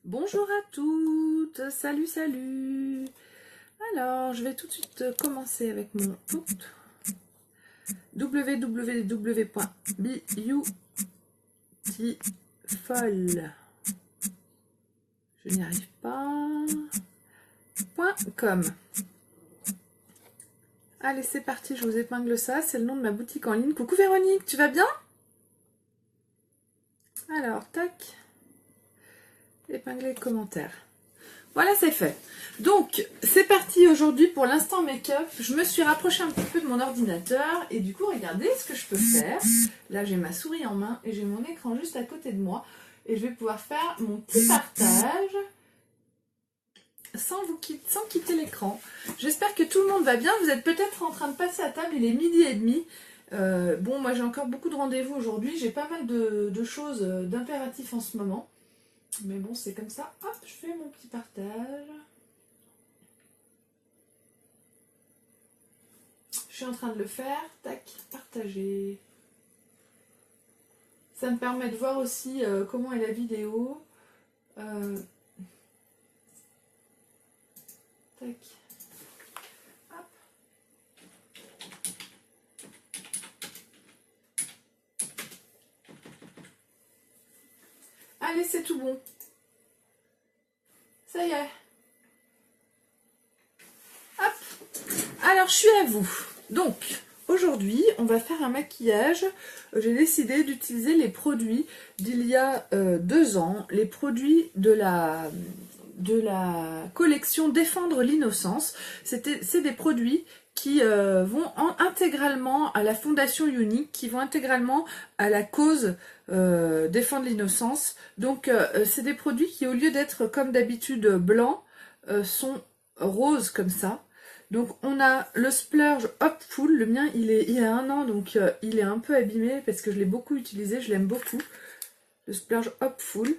Bonjour à toutes, salut salut. Alors je vais tout de suite commencer avec mon www.beautiful, je n'y arrive pas, .com. Allez c'est parti, je vous épingle ça, c'est le nom de ma boutique en ligne. Coucou Véronique, tu vas bien? Alors tac, épingler le commentaire. Voilà, c'est fait. Donc, c'est parti aujourd'hui pour l'instant make-up. Je me suis rapprochée un petit peu de mon ordinateur et du coup, regardez ce que je peux faire. Là, j'ai ma souris en main et j'ai mon écran juste à côté de moi. Et je vais pouvoir faire mon petit partage sans quitter l'écran. J'espère que tout le monde va bien. Vous êtes peut-être en train de passer à table, il est 12h30. Bon, moi j'ai encore beaucoup de rendez-vous aujourd'hui. J'ai pas mal de choses, d'impératifs en ce moment. Mais bon, c'est comme ça. Hop, je fais mon petit partage. Je suis en train de le faire. Tac, partager. Ça me permet de voir aussi comment est la vidéo. Tac. Hop. Allez, c'est tout bon. Ça y est. Hop. Alors, je suis à vous. Donc, aujourd'hui, on va faire un maquillage. J'ai décidé d'utiliser les produits d'il y a 2 ans. Les produits de la collection Défendre l'innocence. C'est des produits qui vont intégralement à la Fondation Unique, qui vont intégralement à la cause Défendre l'innocence. Donc, c'est des produits qui, au lieu d'être comme d'habitude blancs, sont roses comme ça. Donc on a le Splurge Hopeful, le mien il a 1 an donc il est un peu abîmé parce que je l'ai beaucoup utilisé, je l'aime beaucoup. Le Splurge Hopeful.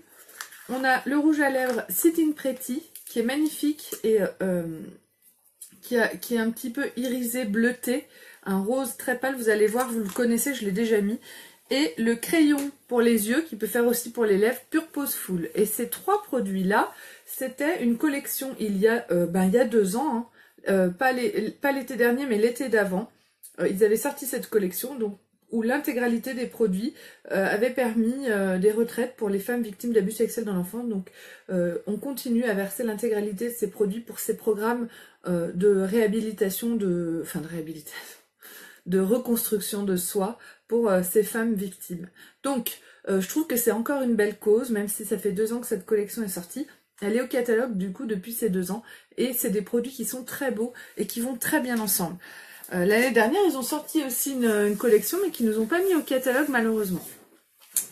On a le rouge à lèvres Sitting Pretty qui est magnifique et qui est un petit peu irisé, bleuté, un rose très pâle, vous allez voir, vous le connaissez, je l'ai déjà mis. Et le crayon pour les yeux qui peut faire aussi pour les lèvres, Purposeful. Et ces 3 produits-là, c'était une collection il y a 2 ans, hein. Pas l'été dernier, mais l'été d'avant. Ils avaient sorti cette collection donc, où l'intégralité des produits avait permis des retraites pour les femmes victimes d'abus sexuels dans l'enfance. Donc, on continue à verser l'intégralité de ces produits pour ces programmes de réhabilitation, de reconstruction de soi pour ces femmes victimes. Donc, je trouve que c'est encore une belle cause, même si ça fait 2 ans que cette collection est sortie. Elle est au catalogue du coup depuis ces 2 ans et c'est des produits qui sont très beaux et qui vont très bien ensemble. L'année dernière, ils ont sorti aussi une collection mais qui ne nous ont pas mis au catalogue malheureusement.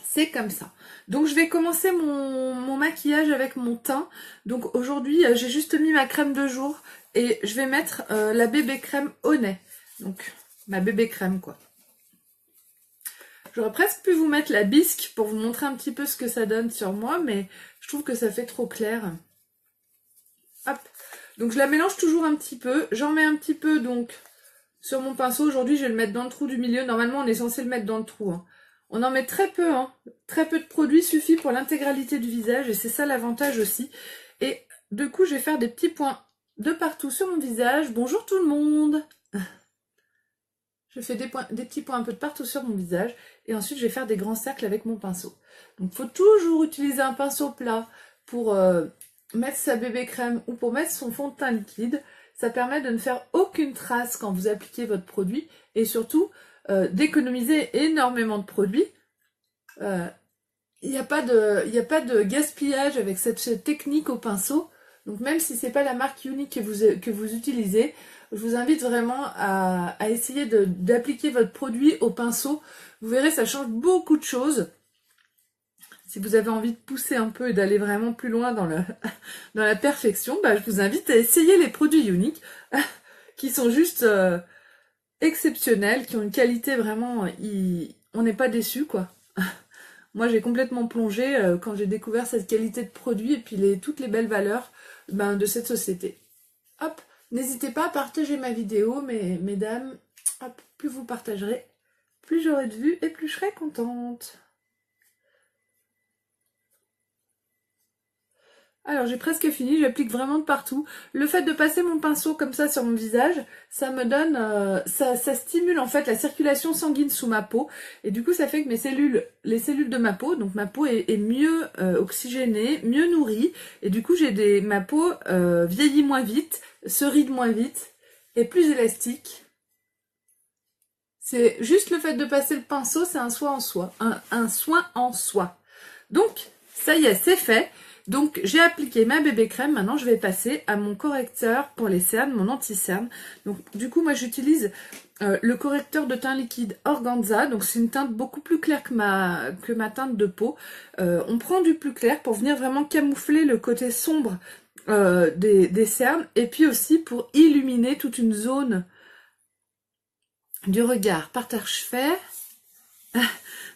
C'est comme ça. Donc je vais commencer mon maquillage avec mon teint. Donc aujourd'hui, j'ai juste mis ma crème de jour et je vais mettre la bébé crème Honey. Donc ma bébé crème quoi. J'aurais presque pu vous mettre la bisque pour vous montrer un petit peu ce que ça donne sur moi, mais je trouve que ça fait trop clair. Hop. Donc je la mélange toujours un petit peu. J'en mets un petit peu donc sur mon pinceau. Aujourd'hui, je vais le mettre dans le trou du milieu. Normalement, on est censé le mettre dans le trou. Hein. On en met très peu. Hein. Très peu de produit suffit pour l'intégralité du visage. Et c'est ça l'avantage aussi. Et du coup, je vais faire des petits points de partout sur mon visage. Bonjour tout le monde. Je fais des petits points un peu de partout sur mon visage. Et ensuite, je vais faire des grands cercles avec mon pinceau. Donc, il faut toujours utiliser un pinceau plat pour mettre sa bébé crème ou pour mettre son fond de teint liquide. Ça permet de ne faire aucune trace quand vous appliquez votre produit. Et surtout, d'économiser énormément de produits. Il n'y a pas de gaspillage avec cette technique au pinceau. Donc, même si ce n'est pas la marque Unique que vous utilisez, je vous invite vraiment à essayer d'appliquer votre produit au pinceau. Vous verrez, ça change beaucoup de choses. Si vous avez envie de pousser un peu et d'aller vraiment plus loin dans la perfection, je vous invite à essayer les produits Unique qui sont juste exceptionnels, qui ont une qualité vraiment... on n'est pas déçu, quoi. Moi, j'ai complètement plongé quand j'ai découvert cette qualité de produit et puis toutes les belles valeurs de cette société. Hop. N'hésitez pas à partager ma vidéo, mesdames. Hop, plus vous partagerez, plus j'aurai de vues et plus je serai contente. Alors j'ai presque fini, j'applique vraiment de partout. Le fait de passer mon pinceau comme ça sur mon visage, ça me donne, ça stimule en fait la circulation sanguine sous ma peau. Et du coup ça fait que les cellules de ma peau, donc ma peau est mieux oxygénée, mieux nourrie. Et du coup ma peau vieillit moins vite, se ride moins vite, est plus élastique. C'est juste le fait de passer le pinceau, c'est un soin en soi. Un soin en soi. Donc, ça y est, c'est fait. Donc, j'ai appliqué ma bébé crème. Maintenant, je vais passer à mon correcteur pour les cernes, mon anti-cerne. Donc, du coup, moi, j'utilise le correcteur de teint liquide Organza. Donc, c'est une teinte beaucoup plus claire que ma teinte de peau. On prend du plus clair pour venir vraiment camoufler le côté sombre des cernes. Et puis aussi pour illuminer toute une zone du regard. Partage fait.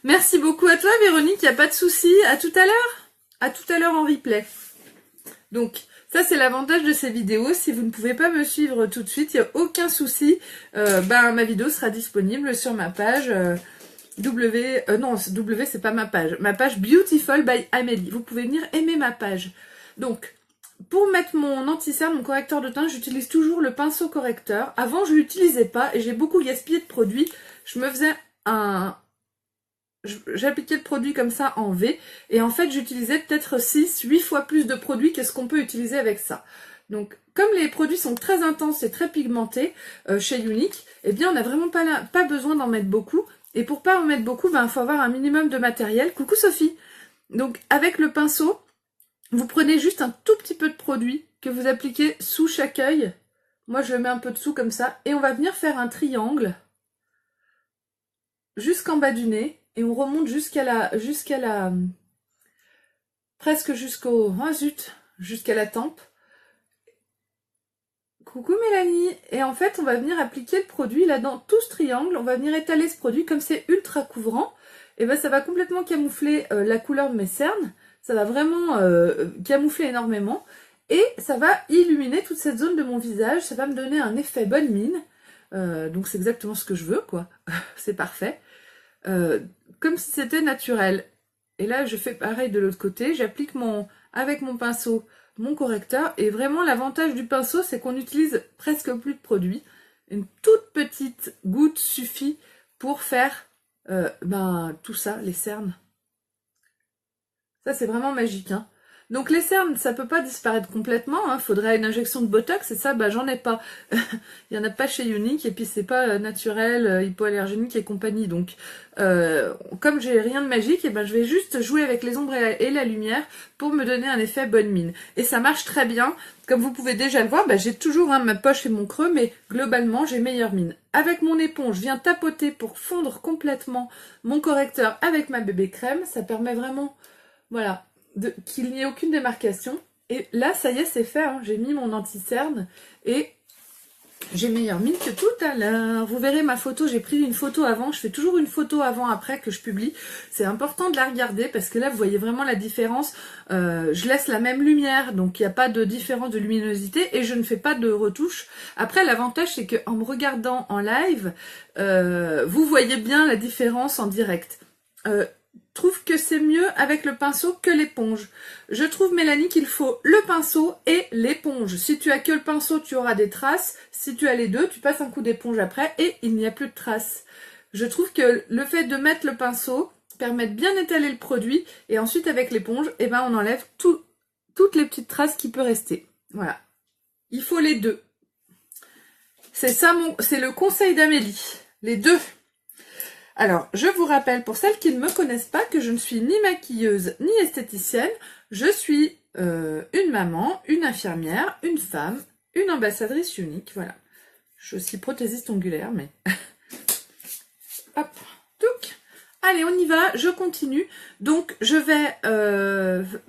Merci beaucoup à toi, Véronique. Il n'y a pas de souci. À tout à l'heure. À tout à l'heure en replay. Donc, ça c'est l'avantage de ces vidéos. Si vous ne pouvez pas me suivre tout de suite, il n'y a aucun souci. Ma vidéo sera disponible sur ma page non, W c'est pas ma page Beautiful by Amélie. Vous pouvez venir aimer ma page. Donc, pour mettre mon anti-cerne, mon correcteur de teint, j'utilise toujours le pinceau correcteur. Avant, je l'utilisais pas et j'ai beaucoup gaspillé de produits. Je me faisais j'appliquais le produit comme ça en V et en fait j'utilisais peut-être 6-8 fois plus de produits que ce qu'on peut utiliser avec ça. Donc comme les produits sont très intenses et très pigmentés chez Younique, eh bien on n'a vraiment pas besoin d'en mettre beaucoup. Et pour pas en mettre beaucoup, il faut avoir un minimum de matériel. Coucou Sophie. Donc avec le pinceau, vous prenez juste un tout petit peu de produit que vous appliquez sous chaque œil. Moi je le mets un peu dessous comme ça et on va venir faire un triangle jusqu'en bas du nez. Et on remonte presque jusqu'à la tempe. Coucou Mélanie. Et en fait, on va venir appliquer le produit là dans tout ce triangle. On va venir étaler ce produit comme c'est ultra couvrant. Et ben ça va complètement camoufler la couleur de mes cernes. Ça va vraiment camoufler énormément. Et ça va illuminer toute cette zone de mon visage. Ça va me donner un effet bonne mine. Donc c'est exactement ce que je veux, quoi. C'est parfait. Comme si c'était naturel. Et là, je fais pareil de l'autre côté. J'applique avec mon pinceau mon correcteur. Et vraiment, l'avantage du pinceau, c'est qu'on utilise presque plus de produit. Une toute petite goutte suffit pour faire tout ça, les cernes. Ça, c'est vraiment magique, hein. Donc les cernes, ça peut pas disparaître complètement, hein. Faudrait une injection de Botox, et ça, j'en ai pas. Il y en a pas chez Younique, et puis c'est pas naturel, hypoallergénique et compagnie. Donc, comme j'ai rien de magique, et je vais juste jouer avec les ombres et la lumière pour me donner un effet bonne mine. Et ça marche très bien. Comme vous pouvez déjà le voir, j'ai toujours ma poche et mon creux, mais globalement, j'ai meilleure mine. Avec mon éponge, je viens tapoter pour fondre complètement mon correcteur avec ma bébé crème. Ça permet vraiment, voilà, qu'il n'y ait aucune démarcation. Et là, ça y est, c'est fait, hein. J'ai mis mon anti-cerne et j'ai meilleure mine que tout à l'heure. Vous verrez ma photo, j'ai pris une photo avant. Je fais toujours une photo avant-après que je publie. C'est important de la regarder parce que là, vous voyez vraiment la différence. Je laisse la même lumière, donc il n'y a pas de différence de luminosité et je ne fais pas de retouche. Après, l'avantage, c'est qu'en me regardant en live, vous voyez bien la différence en direct. Trouve que c'est mieux avec le pinceau que l'éponge. Je trouve, Mélanie, qu'il faut le pinceau et l'éponge. Si tu as que le pinceau, tu auras des traces. Si tu as les deux, tu passes un coup d'éponge après et il n'y a plus de traces. Je trouve que le fait de mettre le pinceau permet de bien étaler le produit et ensuite avec l'éponge, on enlève toutes les petites traces qui peuvent rester. Voilà. Il faut les deux. C'est ça, c'est le conseil d'Amélie. Les deux. Alors, je vous rappelle, pour celles qui ne me connaissent pas, que je ne suis ni maquilleuse ni esthéticienne. Je suis une maman, une infirmière, une femme, une ambassadrice Younique. Voilà. Je suis aussi prothésiste ongulaire, mais... Hop, touc. Allez, on y va, je continue. Donc, je vais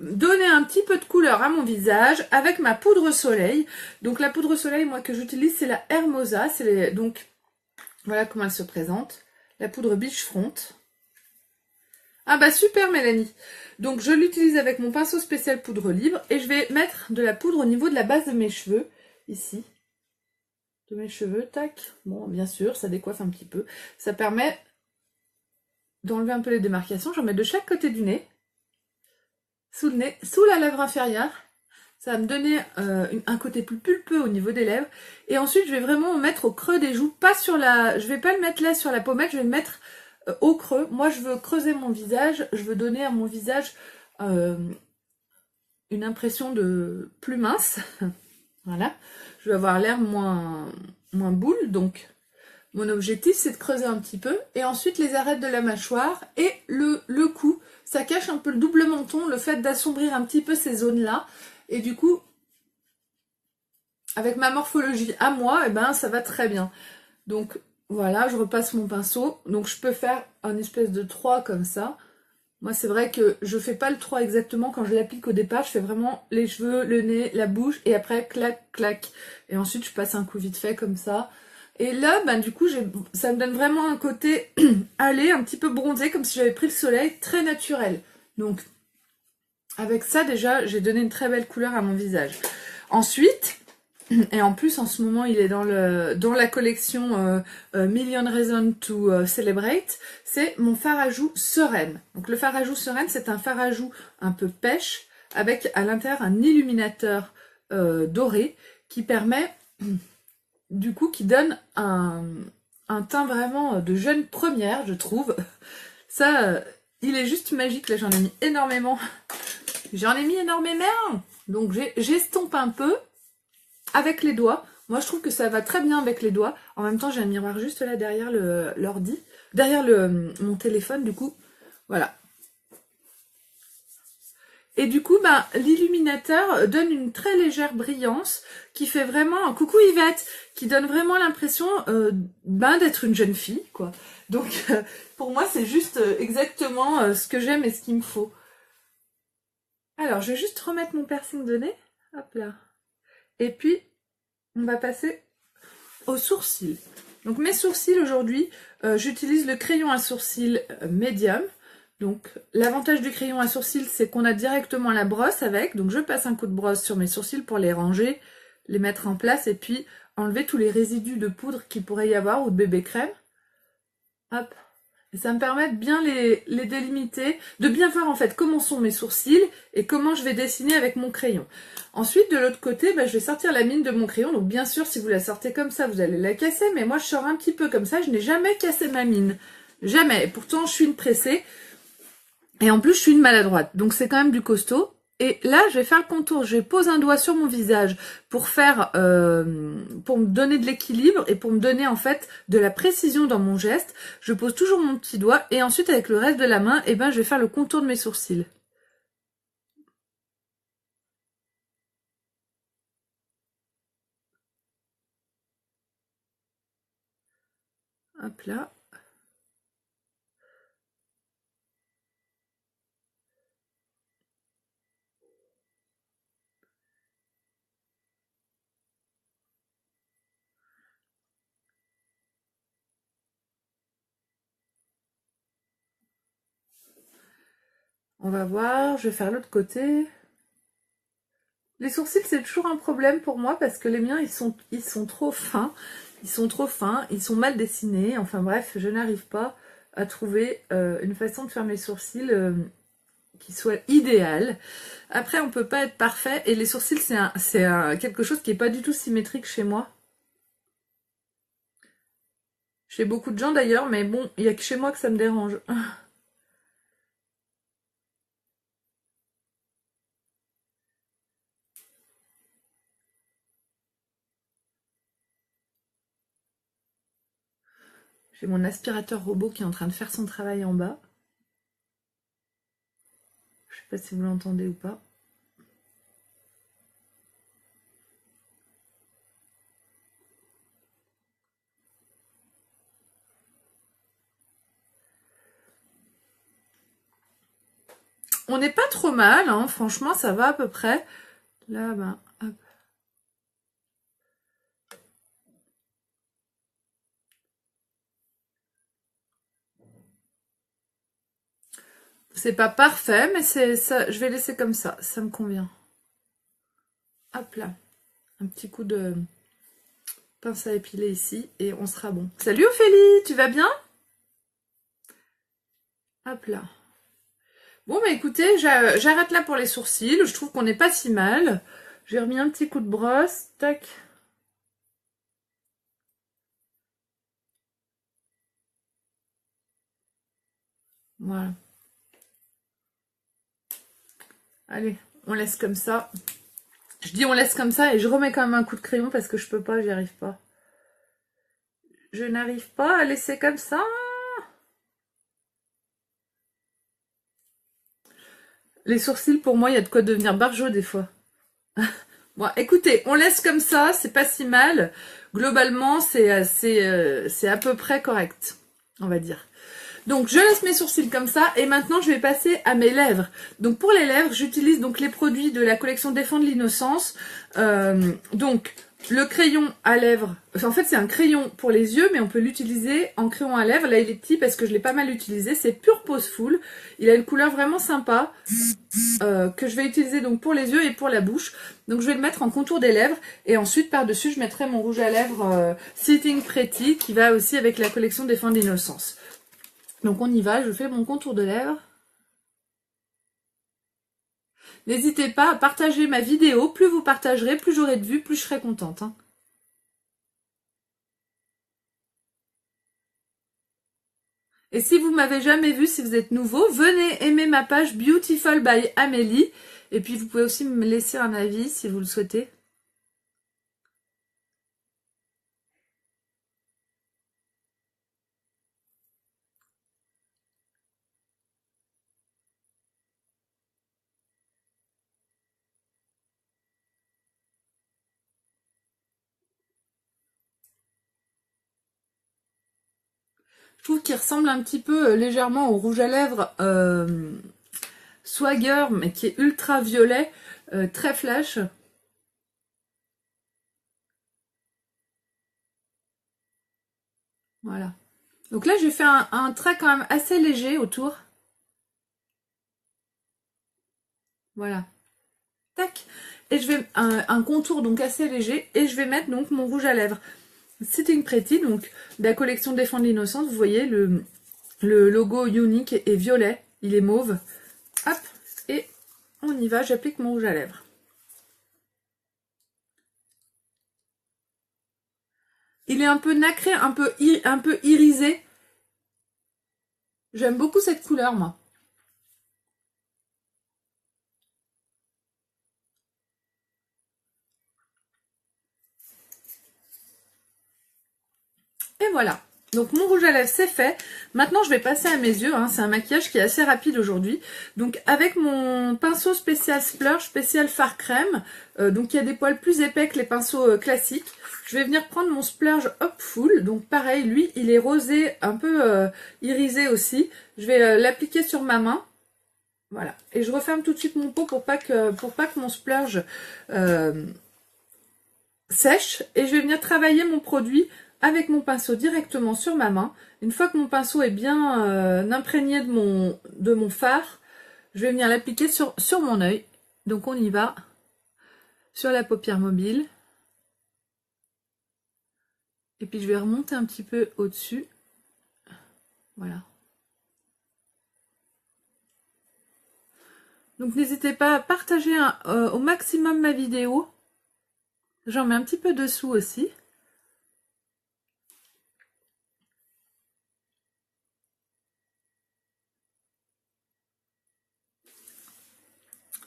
donner un petit peu de couleur à mon visage avec ma poudre soleil. Donc, la poudre soleil, moi, que j'utilise, c'est la Hermosa. Donc, voilà comment elle se présente. La poudre Beachfront. Ah super Mélanie. Donc je l'utilise avec mon pinceau spécial poudre libre et je vais mettre de la poudre au niveau de la base de mes cheveux, ici. De mes cheveux, tac. Bon, bien sûr, ça décoiffe un petit peu. Ça permet d'enlever un peu les démarcations. J'en mets de chaque côté du nez. Sous le nez, sous la lèvre inférieure. Ça va me donner un côté plus pulpeux au niveau des lèvres. Et ensuite, je vais vraiment me mettre au creux des joues, pas sur la... Je vais pas le mettre là sur la pommette, je vais le mettre au creux. Moi, je veux creuser mon visage, je veux donner à mon visage une impression de plus mince. Voilà. Je veux avoir l'air moins boule, donc mon objectif, c'est de creuser un petit peu. Et ensuite, les arêtes de la mâchoire et le cou. Ça cache un peu le double menton, le fait d'assombrir un petit peu ces zones-là. Et du coup, avec ma morphologie à moi, eh ben, ça va très bien. Donc, voilà, je repasse mon pinceau. Donc, je peux faire un espèce de 3 comme ça. Moi, c'est vrai que je fais pas le 3 exactement quand je l'applique au départ. Je fais vraiment les cheveux, le nez, la bouche. Et après, clac, clac. Et ensuite, je passe un coup vite fait comme ça. Et là, ben, du coup, ça me donne vraiment un côté allé, un petit peu bronzé, comme si j'avais pris le soleil, très naturel. Donc, avec ça, déjà, j'ai donné une très belle couleur à mon visage. Ensuite, et en plus, en ce moment, il est dans la collection Million Reasons to Celebrate, c'est mon fard à joues Sereine. Donc, le fard à joues Sereine, c'est un fard à joues un peu pêche, avec à l'intérieur un illuminateur doré, qui permet, du coup, qui donne un teint vraiment de jeune première, je trouve. Ça, il est juste magique, là, j'en ai mis énormément. J'en ai mis énormément. Donc j'estompe un peu avec les doigts. Moi je trouve que ça va très bien avec les doigts. En même temps j'ai un miroir juste là derrière l'ordi. Derrière mon téléphone du coup. Voilà. Et du coup ben, l'illuminateur donne une très légère brillance qui fait vraiment un coucou Yvette. Qui donne vraiment l'impression d'être une jeune fille quoi. Donc pour moi c'est juste exactement ce que j'aime et ce qu'il me faut. Alors, je vais juste remettre mon piercing de nez. Hop là. Et puis, on va passer aux sourcils. Donc, mes sourcils aujourd'hui, j'utilise le crayon à sourcils médium. Donc, l'avantage du crayon à sourcils, c'est qu'on a directement la brosse avec. Donc, je passe un coup de brosse sur mes sourcils pour les ranger, les mettre en place et puis enlever tous les résidus de poudre qu'il pourrait y avoir ou de bébé crème. Hop. Et ça me permet de bien les délimiter, de bien voir en fait comment sont mes sourcils et comment je vais dessiner avec mon crayon. Ensuite, de l'autre côté, je vais sortir la mine de mon crayon. Donc bien sûr, si vous la sortez comme ça, vous allez la casser. Mais moi, je sors un petit peu comme ça. Je n'ai jamais cassé ma mine. Jamais. Et pourtant, je suis une pressée. Et en plus, je suis une maladroite. Donc c'est quand même du costaud. Et là, je vais faire le contour. Je pose un doigt sur mon visage pour faire, pour me donner de l'équilibre et pour me donner en fait de la précision dans mon geste. Je pose toujours mon petit doigt et ensuite avec le reste de la main, je vais faire le contour de mes sourcils. Hop là. On va voir, je vais faire l'autre côté. Les sourcils, c'est toujours un problème pour moi parce que les miens, ils sont trop fins. Ils sont trop fins, ils sont mal dessinés. Enfin bref, je n'arrive pas à trouver une façon de faire mes sourcils qui soit idéale. Après, on peut pas être parfait. Et les sourcils, c'est quelque chose qui est pas du tout symétrique chez moi. Chez beaucoup de gens d'ailleurs, mais bon, il y a que chez moi que ça me dérange. J'ai mon aspirateur robot qui est en train de faire son travail en bas. Je sais pas si vous l'entendez ou pas. On n'est pas trop mal, hein. Franchement, ça va à peu près. Là, hop. C'est pas parfait, mais c'est ça. Je vais laisser comme ça me convient. Hop là, un petit coup de pince à épiler ici et on sera bon. Salut Ophélie, tu vas bien? Hop là. Bon bah écoutez, j'arrête là pour les sourcils. Je trouve qu'on n'est pas si mal. J'ai remis un petit coup de brosse, tac. Voilà. Allez, on laisse comme ça. Je dis on laisse comme ça et je remets quand même un coup de crayon parce que je peux pas, j'y arrive pas. Je n'arrive pas à laisser comme ça. Les sourcils, pour moi, il y a de quoi devenir barjot des fois. Bon, écoutez, on laisse comme ça, c'est pas si mal. Globalement, c'est à peu près correct, on va dire. Donc, je laisse mes sourcils comme ça, et maintenant, je vais passer à mes lèvres. Donc, pour les lèvres, j'utilise donc les produits de la collection Défendre l'innocence. Donc, le crayon à lèvres, en fait, c'est un crayon pour les yeux, mais on peut l'utiliser en crayon à lèvres. Là, il est petit parce que je l'ai pas mal utilisé. C'est Pure Poseful. Il a une couleur vraiment sympa. Que je vais utiliser donc pour les yeux et pour la bouche. Donc je vais le mettre en contour des lèvres et ensuite par-dessus je mettrai mon rouge à lèvres Sitting Pretty qui va aussi avec la collection Défendre l'innocence. Donc on y va, je fais mon contour de lèvres. N'hésitez pas à partager ma vidéo, plus vous partagerez, plus j'aurai de vues, plus je serai contente. Hein. Et si vous m'avez jamais vu, si vous êtes nouveau, venez aimer ma page Beautiful by Amélie. Et puis vous pouvez aussi me laisser un avis si vous le souhaitez. Je trouve qu'il ressemble un petit peu légèrement au rouge à lèvres Swagger, mais qui est ultra violet, très flash. Voilà. Donc là, j'ai fait un trait quand même assez léger autour. Voilà. Tac. Et je vais un contour donc assez léger. Et je vais mettre donc mon rouge à lèvres Sitting Pretty, donc de la collection Défendre l'innocence. Vous voyez, le logo unique est violet. Il est mauve. Hop. Et on y va. J'applique mon rouge à lèvres. Il est un peu nacré, un peu irisé. J'aime beaucoup cette couleur, moi. Et voilà. Donc mon rouge à lèvres c'est fait. Maintenant je vais passer à mes yeux. Hein. C'est un maquillage qui est assez rapide aujourd'hui. Donc avec mon pinceau spécial Splurge, spécial fard crème. Donc il y a des poils plus épais que les pinceaux classiques. Je vais venir prendre mon Splurge Hopeful. Donc pareil, lui il est rosé, un peu irisé aussi. Je vais l'appliquer sur ma main. Voilà. Et je referme tout de suite mon pot pour pas que mon Splurge sèche. Et je vais venir travailler mon produit avec mon pinceau directement sur ma main. Une fois que mon pinceau est bien imprégné de mon fard, je vais venir l'appliquer sur mon œil. Donc on y va sur la paupière mobile. Et puis je vais remonter un petit peu au-dessus. Voilà. Donc n'hésitez pas à partager au maximum ma vidéo. J'en mets un petit peu dessous aussi.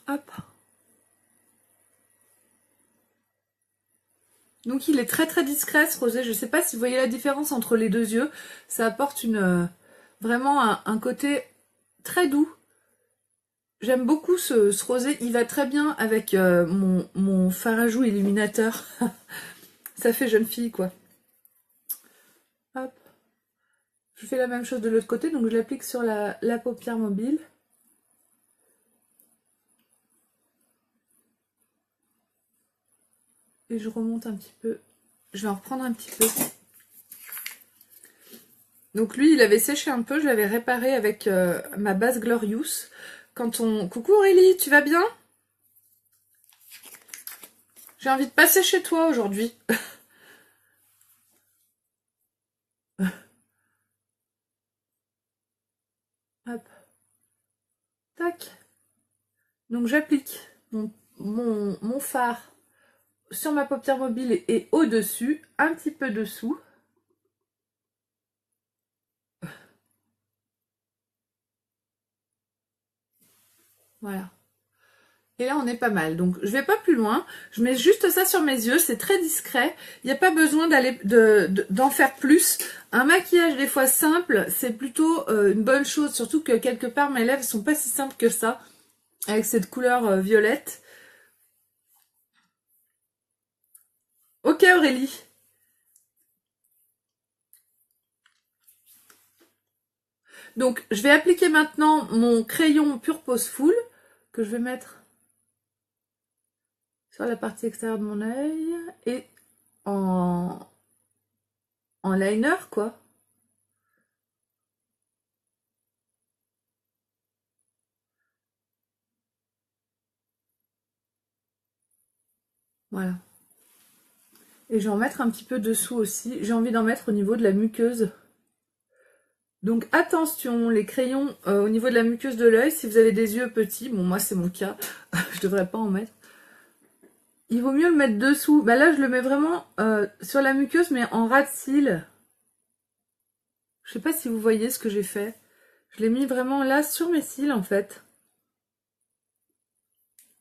Hop. Donc il est très très discret ce rosé. Je ne sais pas si vous voyez la différence entre les deux yeux. Ça apporte vraiment un côté très doux. J'aime beaucoup ce rosé. Il va très bien avec mon fard à joues illuminateur. Ça fait jeune fille quoi. Hop. Je fais la même chose de l'autre côté. Donc je l'applique sur la paupière mobile. Et je remonte un petit peu. Je vais en reprendre un petit peu. Donc lui, il avait séché un peu. Je l'avais réparé avec ma base Glorious. Quand on... Coucou Aurélie, tu vas bien? J'ai envie de passer chez toi aujourd'hui. Hop. Tac. Donc j'applique mon fard sur ma paupière mobile et au-dessus, un petit peu dessous. Voilà. Et là, on est pas mal. Donc, je vais pas plus loin. Je mets juste ça sur mes yeux. C'est très discret. Il n'y a pas besoin d'en faire plus. Un maquillage, des fois, simple, c'est plutôt une bonne chose. Surtout que, quelque part, mes lèvres sont pas si simples que ça. Avec cette couleur violette. Ok, Aurélie. Donc, je vais appliquer maintenant mon crayon Pure Pose Full que je vais mettre sur la partie extérieure de mon œil et en liner, quoi. Voilà. Et je vais en mettre un petit peu dessous aussi. J'ai envie d'en mettre au niveau de la muqueuse. Donc attention, les crayons au niveau de la muqueuse de l'œil, si vous avez des yeux petits, bon moi c'est mon cas, je devrais pas en mettre. Il vaut mieux le mettre dessous. Bah là je le mets vraiment sur la muqueuse mais en ras de cils. Je sais pas si vous voyez ce que j'ai fait. Je l'ai mis vraiment là sur mes cils en fait.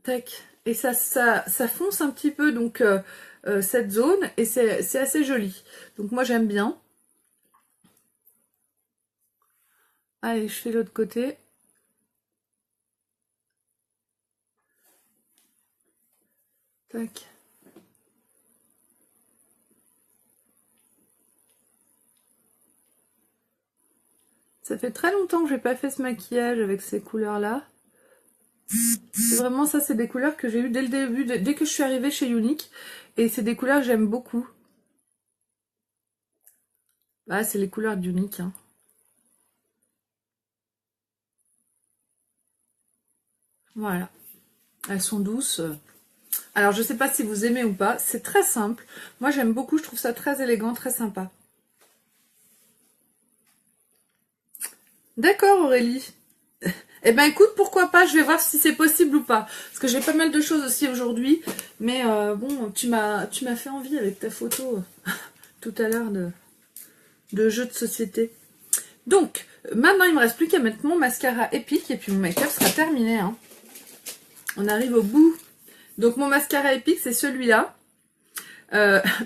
Tac. Et ça fonce un petit peu donc cette zone et c'est assez joli. Donc moi j'aime bien. Allez, je fais l'autre côté. Tac. Ça fait très longtemps que j'ai pas fait ce maquillage avec ces couleurs-là. C'est vraiment ça, c'est des couleurs que j'ai eues dès le début, dès que je suis arrivée chez Younique. Et c'est des couleurs que j'aime beaucoup. Ah, c'est les couleurs de Younique. Hein. Voilà. Elles sont douces. Alors, je sais pas si vous aimez ou pas. C'est très simple. Moi, j'aime beaucoup. Je trouve ça très élégant, très sympa. D'accord, Aurélie. Eh ben écoute, pourquoi pas, je vais voir si c'est possible ou pas. Parce que j'ai pas mal de choses aussi aujourd'hui. Mais bon, tu m'as fait envie avec ta photo tout à l'heure de jeu de société. Donc, maintenant il me reste plus qu'à mettre mon mascara épique et puis mon make-up sera terminé. Hein. On arrive au bout. Donc mon mascara épique, c'est celui-là.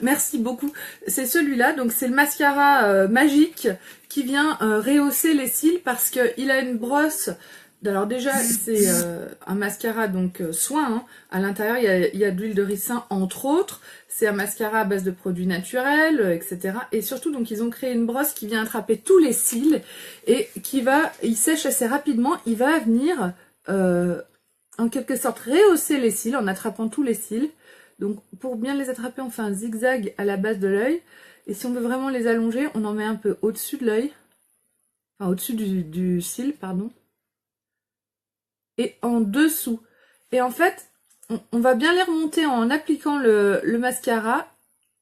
Merci beaucoup. C'est celui-là, donc c'est le mascara magique qui vient rehausser les cils parce qu'il a une brosse. Alors déjà, c'est un mascara donc soin. Hein. À l'intérieur, il y a de l'huile de ricin entre autres. C'est un mascara à base de produits naturels, etc. Et surtout, donc ils ont créé une brosse qui vient attraper tous les cils et il sèche assez rapidement. Il va venir en quelque sorte rehausser les cils en attrapant tous les cils. Donc pour bien les attraper, on fait un zigzag à la base de l'œil. Et si on veut vraiment les allonger, on en met un peu au-dessus de l'œil. Enfin au-dessus du cil, pardon. Et en dessous. Et en fait, on va bien les remonter en appliquant le mascara.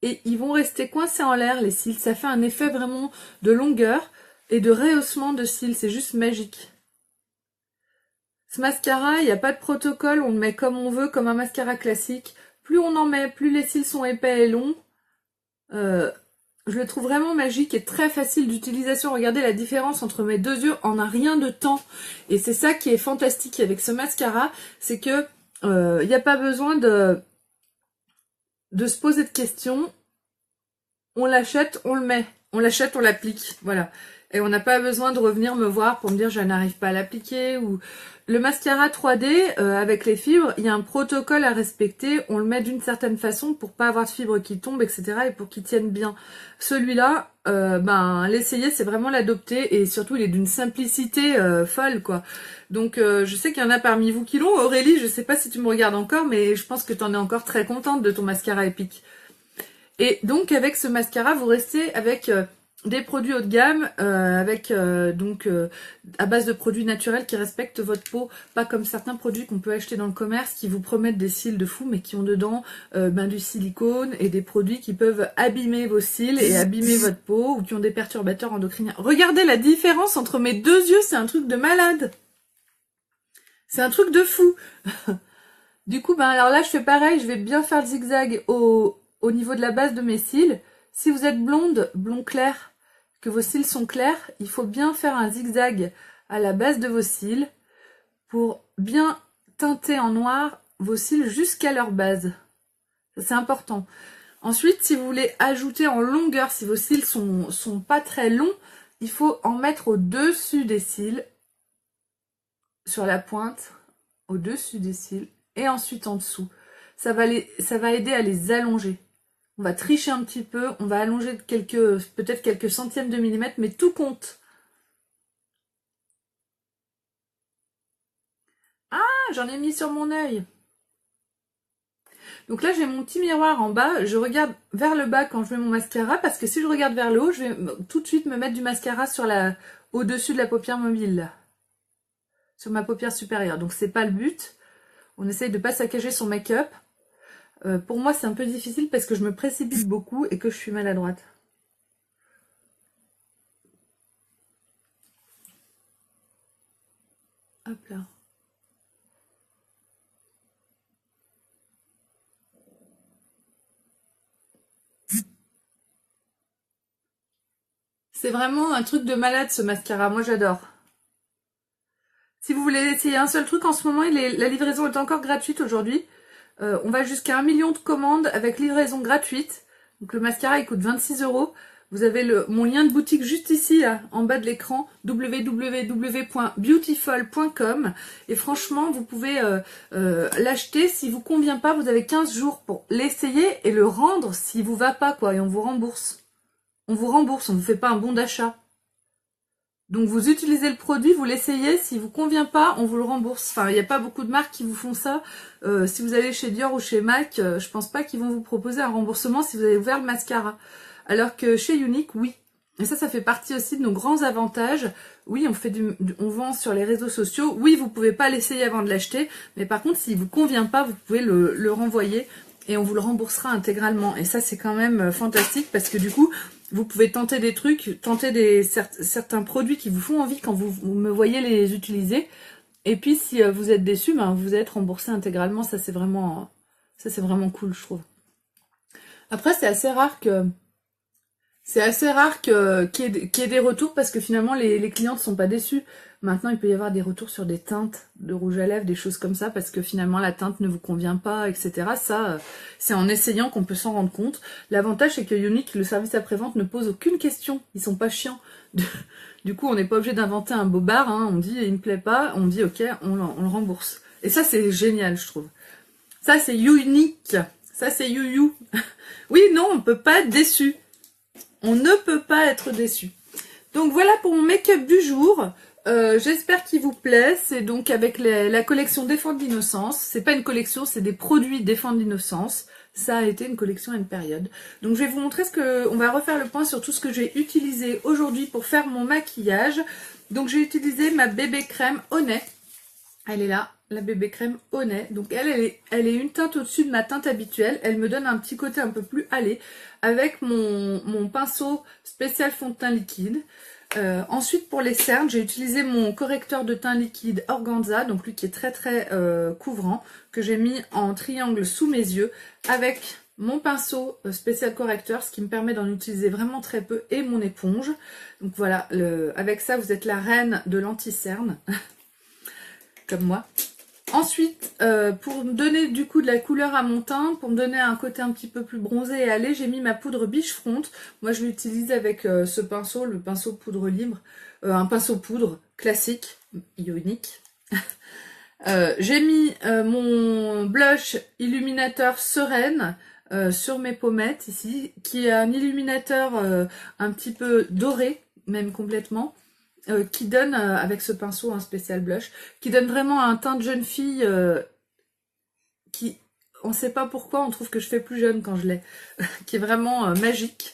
Et ils vont rester coincés en l'air, les cils. Ça fait un effet vraiment de longueur et de rehaussement de cils. C'est juste magique. Ce mascara, il n'y a pas de protocole. On le met comme on veut, comme un mascara classique. Plus on en met, plus les cils sont épais et longs. Je le trouve vraiment magique et très facile d'utilisation. Regardez la différence entre mes deux yeux en un rien de temps. Et c'est ça qui est fantastique avec ce mascara. C'est que il n'y a pas besoin de se poser de questions. On l'achète, on le met. On l'achète, on l'applique. Voilà. Et on n'a pas besoin de revenir me voir pour me dire je n'arrive pas à l'appliquer ou... Le mascara 3D, avec les fibres, il y a un protocole à respecter. On le met d'une certaine façon pour pas avoir de fibres qui tombent, etc. et pour qu'il tienne bien. Celui-là, l'essayer, c'est vraiment l'adopter. Et surtout, il est d'une simplicité folle, quoi. Donc, je sais qu'il y en a parmi vous qui l'ont. Aurélie, je sais pas si tu me regardes encore, mais je pense que tu en es encore très contente de ton mascara épique. Et donc, avec ce mascara, vous restez avec... des produits haut de gamme à base de produits naturels qui respectent votre peau, pas comme certains produits qu'on peut acheter dans le commerce qui vous promettent des cils de fou mais qui ont dedans du silicone et des produits qui peuvent abîmer vos cils et abîmer votre peau ou qui ont des perturbateurs endocriniens. Regardez la différence entre mes deux yeux, c'est un truc de malade. C'est un truc de fou. Du coup, coup, ben alors là, je fais pareil, je vais bien faire le zigzag au niveau de la base de mes cils. Si vous êtes blonde, blond clair, que vos cils sont clairs, il faut bien faire un zigzag à la base de vos cils pour bien teinter en noir vos cils jusqu'à leur base. C'est important. Ensuite, si vous voulez ajouter en longueur, si vos cils sont pas très longs, il faut en mettre au-dessus des cils, sur la pointe, au-dessus des cils, et ensuite en dessous. Ça va aider à les allonger. On va tricher un petit peu, on va allonger peut-être quelques centièmes de millimètre, mais tout compte. Ah, j'en ai mis sur mon œil. Donc là, j'ai mon petit miroir en bas. Je regarde vers le bas quand je mets mon mascara, parce que si je regarde vers le haut, je vais tout de suite me mettre du mascara au-dessus de la paupière mobile, là, sur ma paupière supérieure. Donc c'est pas le but. On essaye de pas saccager son make-up. Pour moi, c'est un peu difficile parce que je me précipite beaucoup et que je suis maladroite. Hop là. C'est vraiment un truc de malade ce mascara, moi j'adore. Si vous voulez essayer un seul truc en ce moment, la livraison est encore gratuite aujourd'hui. On va jusqu'à 1 million de commandes avec livraison gratuite. Donc le mascara il coûte 26 €. Vous avez mon lien de boutique juste ici, là, en bas de l'écran, www.beautiful.com. Et franchement, vous pouvez l'acheter. Si vous convient pas, vous avez 15 jours pour l'essayer et le rendre s'il vous va pas, quoi. Et on vous rembourse. On vous fait pas un bon d'achat. Donc vous utilisez le produit, vous l'essayez, si vous convient pas, on vous le rembourse. Enfin, il n'y a pas beaucoup de marques qui vous font ça. Si vous allez chez Dior ou chez MAC, je pense pas qu'ils vont vous proposer un remboursement si vous avez ouvert le mascara. Alors que chez Younique, oui. Et ça fait partie aussi de nos grands avantages. Oui, on vend sur les réseaux sociaux. Oui, vous pouvez pas l'essayer avant de l'acheter. Mais par contre, s'il vous convient pas, vous pouvez le renvoyer et on vous le remboursera intégralement. Et ça, c'est quand même fantastique parce que du coup, vous pouvez tenter des trucs, certains produits qui vous font envie quand vous me voyez les utiliser. Et puis, si vous êtes déçu, ben, vous êtes remboursé intégralement. Ça, c'est vraiment cool, je trouve. Après, c'est assez rare qu'il y ait des retours parce que finalement, les clientes ne sont pas déçues. Maintenant, il peut y avoir des retours sur des teintes de rouge à lèvres, des choses comme ça, parce que finalement, la teinte ne vous convient pas, etc. Ça, c'est en essayant qu'on peut s'en rendre compte. L'avantage, c'est que Younique, le service après-vente, ne pose aucune question. Ils sont pas chiants. Du coup, on n'est pas obligé d'inventer un bobard. Hein. On dit, il ne plaît pas, on dit, ok, on le rembourse. Et ça, c'est génial, je trouve. Ça, c'est Younique. Ça, c'est You. Oui, non, on peut pas être déçu. On ne peut pas être déçu. Donc voilà pour mon make-up du jour. J'espère qu'il vous plaît. C'est donc avec la collection Défendre l'innocence. C'est pas une collection, c'est des produits Défendre l'innocence. Ça a été une collection à une période. Donc je vais vous montrer on va refaire le point sur tout ce que j'ai utilisé aujourd'hui pour faire mon maquillage. Donc j'ai utilisé ma bébé crème Honey. Elle est là, la bébé crème Honey. Donc elle est une teinte au-dessus de ma teinte habituelle. Elle me donne un petit côté un peu plus hâlé avec mon pinceau spécial fond de teint liquide. Ensuite pour les cernes, j'ai utilisé mon correcteur de teint liquide Organza, donc lui qui est très très couvrant, que j'ai mis en triangle sous mes yeux avec mon pinceau spécial correcteur, ce qui me permet d'en utiliser vraiment très peu, et mon éponge. Donc voilà, avec ça vous êtes la reine de l'anti-cerne, comme moi. Ensuite, pour me donner du coup de la couleur à mon teint, pour me donner un côté un petit peu plus bronzé et allé, j'ai mis ma poudre Biche Front. Moi, je l'utilise avec ce pinceau, le pinceau poudre libre, un pinceau poudre classique, ionique. J'ai mis mon blush illuminateur Sereine sur mes pommettes ici, qui est un illuminateur un petit peu doré, même complètement. Qui donne, avec ce pinceau, un spécial blush, qui donne vraiment un teint de jeune fille qui, on sait pas pourquoi, on trouve que je fais plus jeune quand je l'ai, qui est vraiment magique.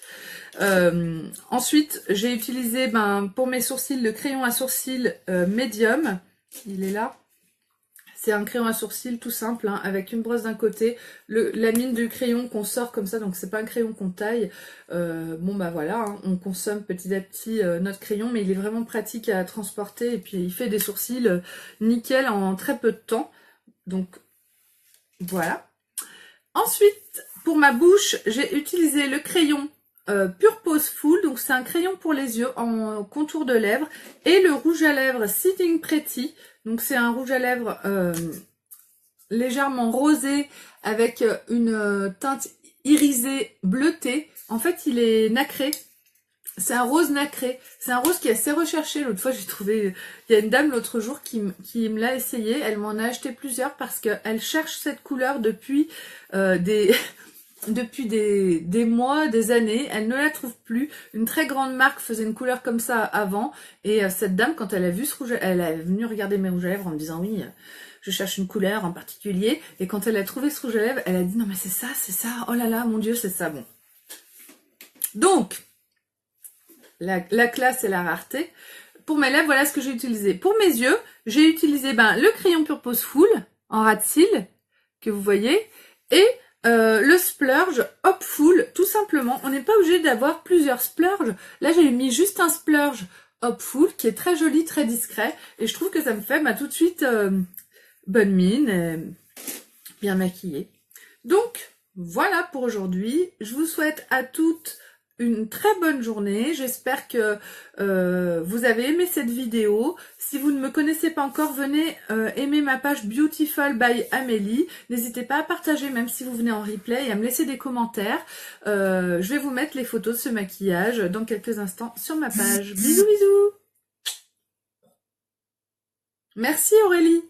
Ensuite, j'ai utilisé pour mes sourcils le crayon à sourcils médium, il est là. C'est un crayon à sourcils tout simple, hein, avec une brosse d'un côté, la mine du crayon qu'on sort comme ça, donc c'est pas un crayon qu'on taille. Bon bah voilà, hein, on consomme petit à petit notre crayon, mais il est vraiment pratique à transporter, et puis il fait des sourcils nickel en très peu de temps. Donc Voilà. Ensuite, pour ma bouche, j'ai utilisé le crayon Purpose Full. Donc, c'est un crayon pour les yeux en contour de lèvres. Et le rouge à lèvres Sitting Pretty. Donc, c'est un rouge à lèvres légèrement rosé avec une teinte irisée bleutée. En fait, il est nacré. C'est un rose nacré. C'est un rose qui est assez recherché. L'autre fois, j'ai trouvé... Il y a une dame l'autre jour qui me l'a essayé. Elle m'en a acheté plusieurs parce qu'elle cherche cette couleur depuis depuis des mois, des années. Elle ne la trouve plus. Une très grande marque faisait une couleur comme ça avant. Et cette dame, quand elle a vu ce rouge, elle est venue regarder mes rouges à lèvres en me disant oui, je cherche une couleur en particulier. Et quand elle a trouvé ce rouge à lèvres, elle a dit non mais c'est ça. Oh là là, mon Dieu, c'est ça. Bon. Donc, la classe et la rareté. Pour mes lèvres, voilà ce que j'ai utilisé. Pour mes yeux, j'ai utilisé le crayon Purpose Full en ras de cils, que vous voyez, et le splurge Hopeful, tout simplement. On n'est pas obligé d'avoir plusieurs splurges. Là, j'ai mis juste un splurge Hopeful, qui est très joli, très discret, et je trouve que ça me fait tout de suite bonne mine, bien maquillée. Donc, voilà pour aujourd'hui. Je vous souhaite à toutes une très bonne journée. J'espère que vous avez aimé cette vidéo. Si vous ne me connaissez pas encore, venez aimer ma page Beautiful by Amélie. N'hésitez pas à partager, même si vous venez en replay, et à me laisser des commentaires. Je vais vous mettre les photos de ce maquillage dans quelques instants sur ma page. Bisous, bisous. Merci Aurélie.